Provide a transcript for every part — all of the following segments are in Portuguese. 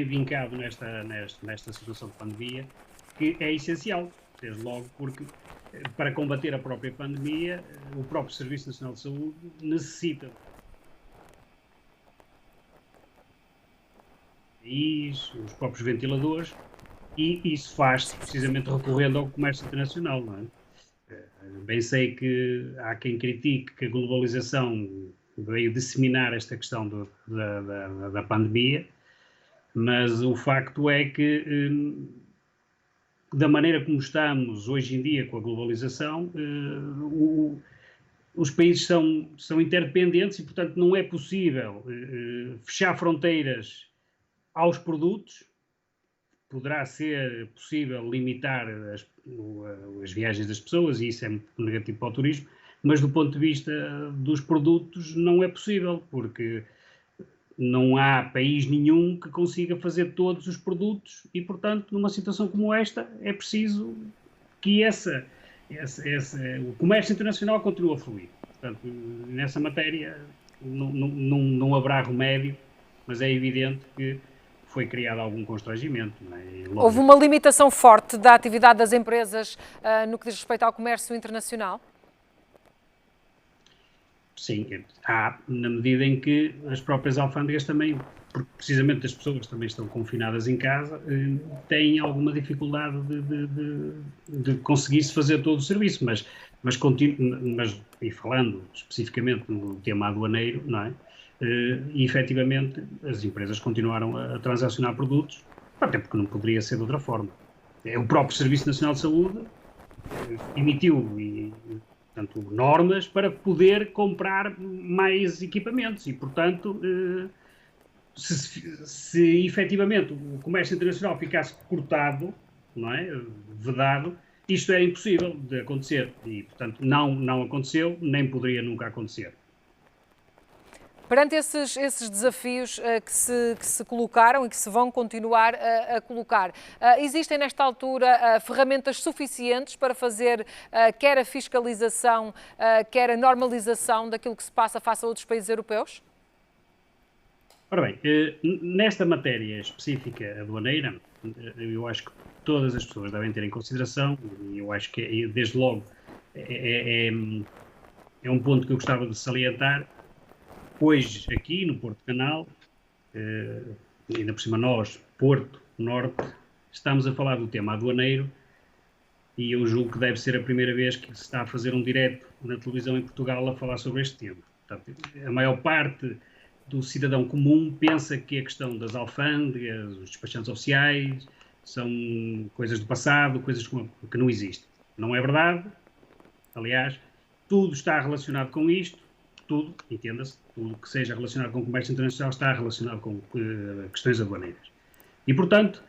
também vincado nesta situação de pandemia, que é essencial, desde logo porque para combater a própria pandemia, o próprio Serviço Nacional de Saúde necessita os próprios ventiladores, e isso faz-se precisamente recorrendo ao comércio internacional, não é? Bem sei que há quem critique que a globalização veio disseminar esta questão da pandemia, mas o facto é que, da maneira como estamos hoje em dia com a globalização, os países são interdependentes e, portanto, não é possível fechar fronteiras aos produtos. Poderá ser possível limitar as viagens das pessoas, e isso é muito negativo para o turismo, mas do ponto de vista dos produtos não é possível, porque não há país nenhum que consiga fazer todos os produtos e, portanto, numa situação como esta, é preciso que o comércio internacional continue a fluir. Portanto, nessa matéria não haverá remédio, mas é evidente que foi criado algum constrangimento. Não é? Houve uma limitação forte da atividade das empresas no que diz respeito ao comércio internacional? Sim, há, na medida em que as próprias alfândegas também, porque precisamente as pessoas também estão confinadas em casa, têm alguma dificuldade de conseguir-se fazer todo o serviço, mas e falando especificamente no tema aduaneiro, não é? E efetivamente as empresas continuaram a transacionar produtos, até porque não poderia ser de outra forma. O próprio Serviço Nacional de Saúde emitiu portanto, normas para poder comprar mais equipamentos e, portanto, se efetivamente o comércio internacional ficasse cortado, não é, vedado, isto era impossível de acontecer e, portanto, não aconteceu, nem poderia nunca acontecer. Perante esses desafios que se colocaram e que se vão continuar a colocar, existem nesta altura ferramentas suficientes para fazer quer a fiscalização, quer a normalização daquilo que se passa face a outros países europeus? Ora bem, nesta matéria específica aduaneira, eu acho que todas as pessoas devem ter em consideração, e eu acho que desde logo é um ponto que eu gostava de salientar. Hoje, aqui no Porto Canal, ainda por cima nós, Porto, Norte, estamos a falar do tema aduaneiro e eu julgo que deve ser a primeira vez que se está a fazer um direto na televisão em Portugal a falar sobre este tema. Portanto, a maior parte do cidadão comum pensa que a questão das alfândegas, os despachantes oficiais, são coisas do passado, coisas que não existem. Não é verdade. Aliás, tudo está relacionado com isto. Tudo, entenda-se, tudo que seja relacionado com o comércio internacional está relacionado com questões aduaneiras. E, portanto,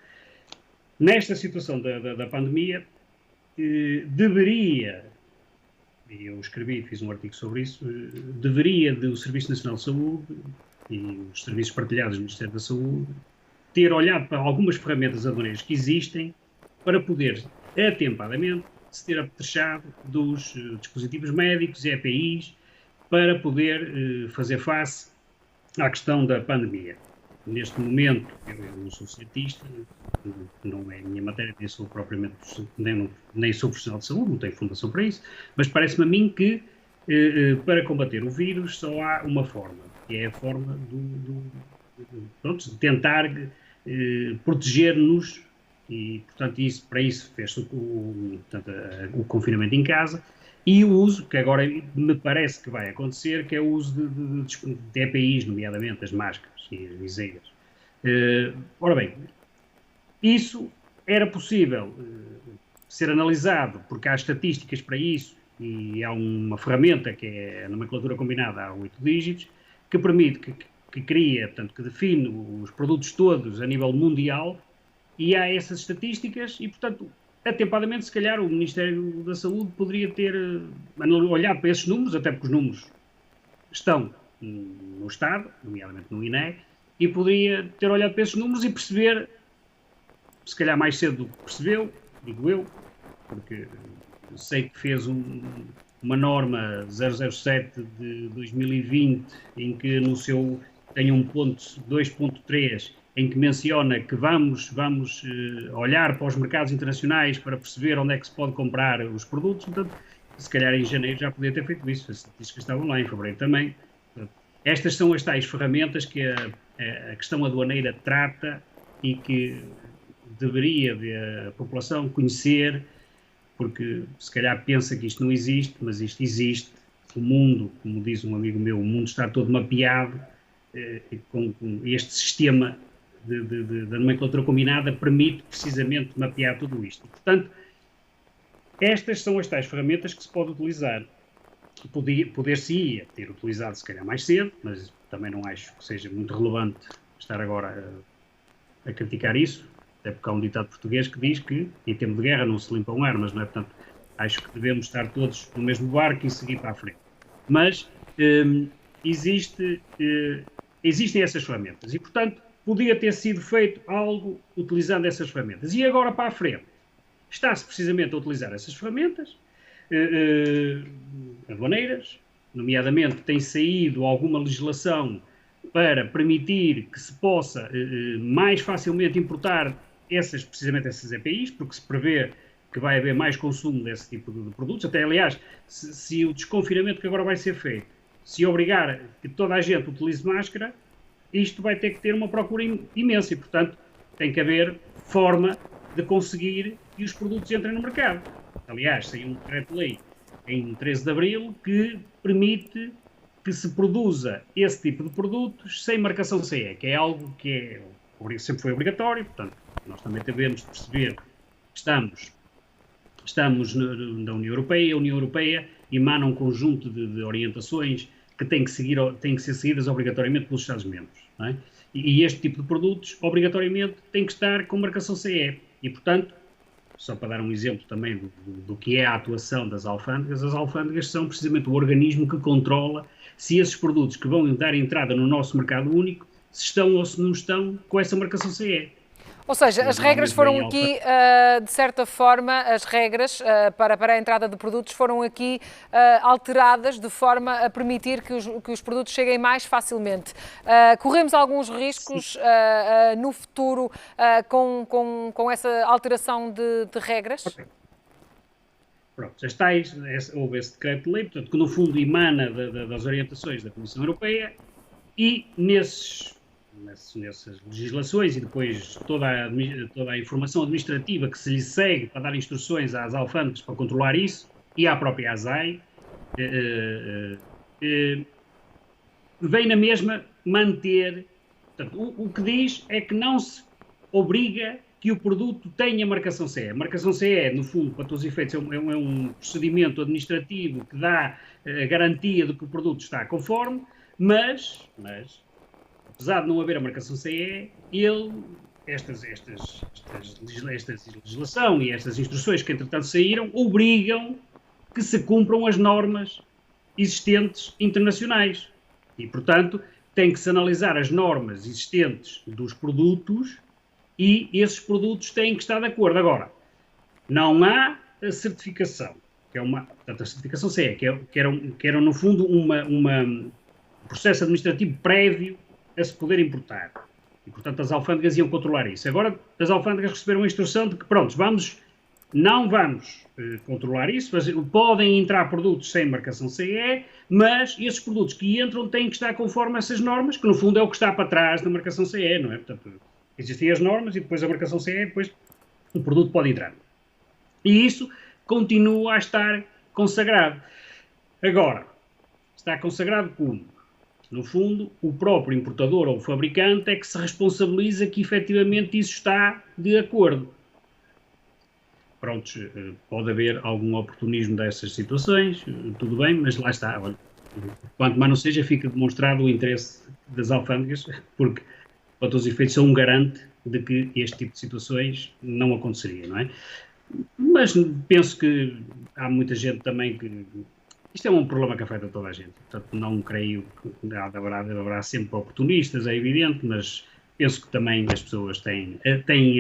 nesta situação da pandemia, deveria, e eu fiz um artigo sobre isso, deveria o Serviço Nacional de Saúde e os serviços partilhados do Ministério da Saúde ter olhado para algumas ferramentas aduaneiras que existem para poder, atempadamente, se ter apetrechado dos dispositivos médicos e EPIs para poder fazer face à questão da pandemia. Neste momento, eu não sou cientista, não é a minha matéria, nem sou propriamente, nem sou profissional de saúde, não tenho fundação para isso, mas parece-me a mim que para combater o vírus só há uma forma, que é a forma de tentar proteger-nos e, portanto, para isso fez-se o confinamento em casa. E o uso, que agora me parece que vai acontecer, que é o uso de EPIs, nomeadamente as máscaras e as viseiras. Ora bem, isso era possível ser analisado, porque há estatísticas para isso, e há uma ferramenta que é a nomenclatura combinada a 8 dígitos, que permite, que cria, portanto, que define os produtos todos a nível mundial, e há essas estatísticas, e, portanto, atempadamente, se calhar, o Ministério da Saúde poderia ter olhado para esses números, até porque os números estão no Estado, nomeadamente no INE, e poderia ter olhado para esses números e perceber, se calhar mais cedo do que percebeu, digo eu, porque sei que fez uma norma 007 de 2020, em que no seu tem 2.3 em que menciona que vamos olhar para os mercados internacionais para perceber onde é que se pode comprar os produtos. Portanto, se calhar em janeiro já podia ter feito isso, as estatísticas estavam lá, em fevereiro também. Portanto, estas são as tais ferramentas que a questão aduaneira trata e que deveria a população conhecer, porque se calhar pensa que isto não existe, mas isto existe. O mundo, como diz um amigo meu, o mundo está todo mapeado, com este sistema da nomenclatura combinada permite precisamente mapear tudo isto. Portanto, estas são as tais ferramentas que se pode utilizar. Poder-se-ia ter utilizado se calhar mais cedo, mas também não acho que seja muito relevante estar agora a criticar isso, até porque há um ditado português que diz que em tempo de guerra não se limpam armas, não é? Portanto, acho que devemos estar todos no mesmo barco e seguir para a frente. Mas existem essas ferramentas e, portanto, podia ter sido feito algo utilizando essas ferramentas. E agora para a frente, está-se precisamente a utilizar essas ferramentas aduaneiras, nomeadamente tem saído alguma legislação para permitir que se possa mais facilmente importar precisamente essas EPIs, porque se prevê que vai haver mais consumo desse tipo de produtos. Até, aliás, se o desconfinamento que agora vai ser feito, se obrigar que toda a gente utilize máscara, isto vai ter que ter uma procura imensa e, portanto, tem que haver forma de conseguir que os produtos entrem no mercado. Aliás, saiu um decreto-lei em 13 de abril que permite que se produza esse tipo de produtos sem marcação CE, que é algo que sempre foi obrigatório. Portanto, nós também devemos perceber que estamos na União Europeia. A União Europeia emana um conjunto de orientações que têm que ser seguidas obrigatoriamente pelos Estados-membros. Não é? E este tipo de produtos, obrigatoriamente, tem que estar com marcação CE. E, portanto, só para dar um exemplo também do que é a atuação das alfândegas, as alfândegas são precisamente o organismo que controla se esses produtos que vão dar entrada no nosso mercado único, se estão ou se não estão com essa marcação CE. Ou seja, as regras foram aqui, de certa forma, as regras para a entrada de produtos foram aqui alteradas de forma a permitir que os produtos cheguem mais facilmente. Corremos alguns riscos no futuro com essa alteração de regras? Okay. Pronto, houve esse decreto-lei, portanto, que no fundo emana das orientações da Comissão Europeia e nessas legislações e depois toda a informação administrativa que se lhe segue para dar instruções às alfândegas para controlar isso e à própria ASAI, vem na mesma manter. Portanto, o que diz é que não se obriga que o produto tenha marcação CE. A marcação CE, no fundo, para todos os efeitos, é um procedimento administrativo que dá a garantia de que o produto está conforme, mas apesar de não haver a marcação CE, esta legislação e estas instruções que, entretanto, saíram, obrigam que se cumpram as normas existentes internacionais. E, portanto, tem que se analisar as normas existentes dos produtos e esses produtos têm que estar de acordo. Agora, não há a certificação, portanto, a certificação CE, que era no fundo um processo administrativo prévio a se poder importar. E, portanto, as alfândegas iam controlar isso. Agora, as alfândegas receberam a instrução de que, pronto, não vamos controlar isso, podem entrar produtos sem marcação CE, mas esses produtos que entram têm que estar conforme essas normas, que no fundo é o que está para trás da marcação CE, não é? Portanto, existem as normas e depois a marcação CE, e depois o produto pode entrar. E isso continua a estar consagrado. Agora, está consagrado como? No fundo, o próprio importador ou o fabricante é que se responsabiliza que efetivamente isso está de acordo. Pronto, pode haver algum oportunismo dessas situações, tudo bem, mas lá está. Olha, quanto mais não seja, fica demonstrado o interesse das alfândegas, porque, para todos os efeitos, são um garante de que este tipo de situações não aconteceria, não é? Mas penso que há muita gente também que... Isto é um problema que afeta toda a gente, portanto não creio que haverá sempre oportunistas, é evidente, mas penso que também as pessoas têm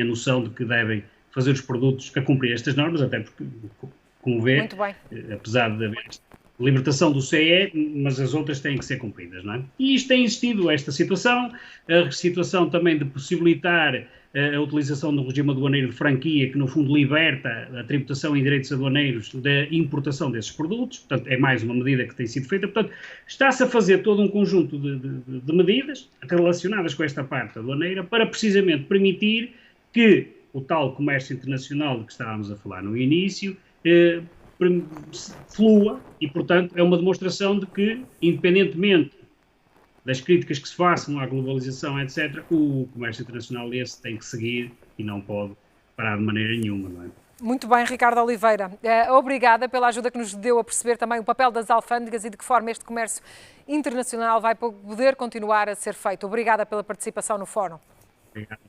a noção de que devem fazer os produtos a cumprir estas normas, até porque, como vê, apesar de haver libertação do CE, mas as outras têm que ser cumpridas, não é? E isto tem existido, esta situação, a situação também de possibilitar a utilização do regime aduaneiro de franquia, que no fundo liberta a tributação em direitos aduaneiros da importação desses produtos, portanto é mais uma medida que tem sido feita, portanto está-se a fazer todo um conjunto de medidas relacionadas com esta parte aduaneira para precisamente permitir que o tal comércio internacional de que estávamos a falar no início flua e, portanto, é uma demonstração de que, independentemente das críticas que se façam à globalização, etc., o comércio internacional esse tem que seguir e não pode parar de maneira nenhuma, não é? Muito bem, Ricardo Oliveira. Obrigada pela ajuda que nos deu a perceber também o papel das alfândegas e de que forma este comércio internacional vai poder continuar a ser feito. Obrigada pela participação no Fórum. Obrigado.